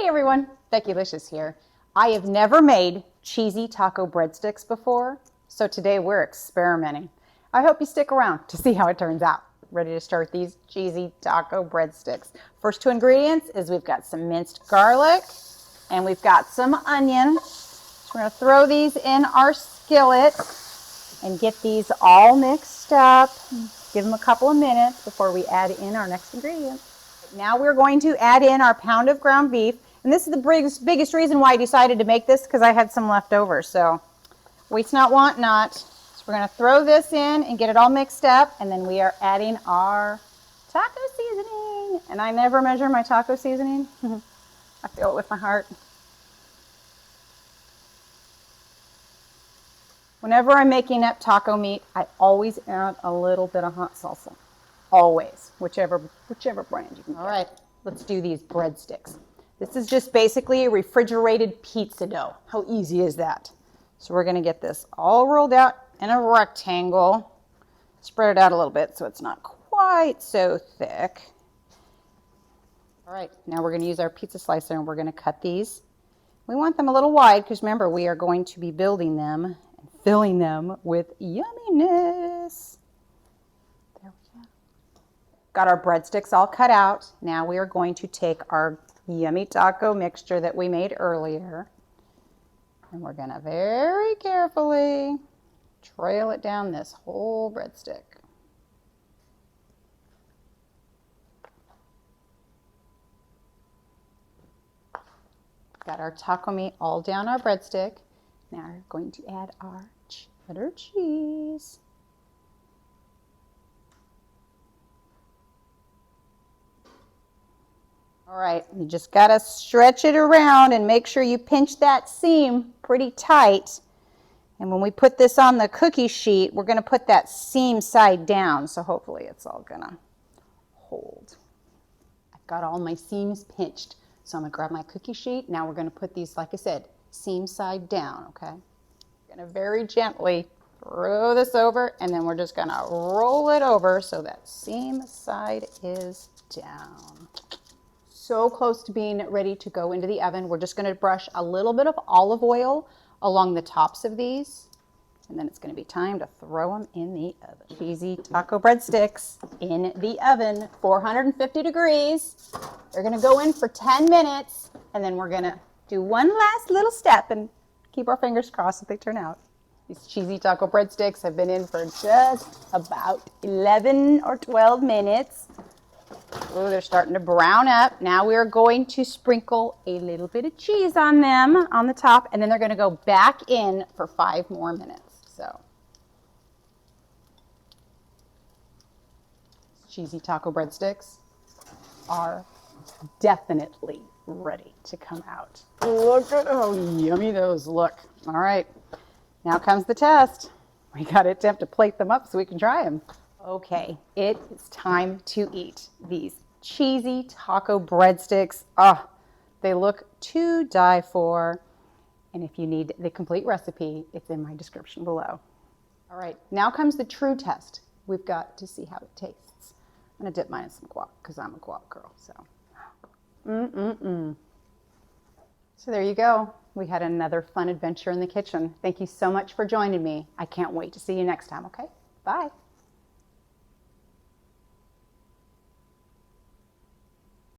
Hey everyone, Becki-licious here. I have never made cheesy taco breadsticks before, so today we're experimenting. I hope you stick around to see how it turns out. Ready to start these cheesy taco breadsticks. First two ingredients is we've got some minced garlic and we've got some onion. So we're going to throw these in our skillet and get these all mixed up. Give them a couple of minutes before we add in our next ingredients. Now we're going to add in our pound of ground beef. And this is the biggest reason why I decided to make this, because I had some left over. So waste not, want not. So we're going to throw this in and get it all mixed up. And then we are adding our taco seasoning. And I never measure my taco seasoning. I feel it with my heart. Whenever I'm making up taco meat, I always add a little bit of hot salsa. Always, whichever brand you can get. All right, let's do these breadsticks. This is just basically a refrigerated pizza dough. How easy is that? So we're gonna get this all rolled out in a rectangle. Spread it out a little bit so it's not quite so thick. All right, now we're gonna use our pizza slicer and we're gonna cut these. We want them a little wide because remember, we are going to be building them and filling them with yumminess. There we go. Got our breadsticks all cut out. Now we are going to take our yummy taco mixture that we made earlier. And we're gonna very carefully trail it down this whole breadstick. Got our taco meat all down our breadstick. Now we're going to add our cheddar cheese. All right, you just gotta stretch it around and make sure you pinch that seam pretty tight. And when we put this on the cookie sheet, we're gonna put that seam side down, so hopefully it's all gonna hold. I've got all my seams pinched, so I'm gonna grab my cookie sheet. Now we're gonna put these, like I said, seam side down, okay? We're gonna very gently throw this over, and then we're just gonna roll it over so that seam side is down. So close to being ready to go into the oven. We're just going to brush a little bit of olive oil along the tops of these. And then it's going to be time to throw them in the oven. Cheesy taco breadsticks in the oven, 450 degrees. They're going to go in for 10 minutes. And then we're going to do one last little step and keep our fingers crossed that they turn out. These cheesy taco breadsticks have been in for just about 11 or 12 minutes. Oh, they're starting to brown up. Now we're going to sprinkle a little bit of cheese on them on the top, and then they're going to go back in for 5 more minutes. So, cheesy taco breadsticks are definitely ready to come out. Look at how yummy those look. All right, now comes the test. We got to attempt to plate them up so we can try them. Okay, it is time to eat these cheesy taco breadsticks. Oh, they look to die for. And if you need the complete recipe, it's in my description below. All right, now comes the true test. We've got to see how it tastes. I'm gonna dip mine in some guac because I'm a guac girl, so. So there you go. We had another fun adventure in the kitchen. Thank you so much for joining me. I can't wait to see you next time, okay? Bye.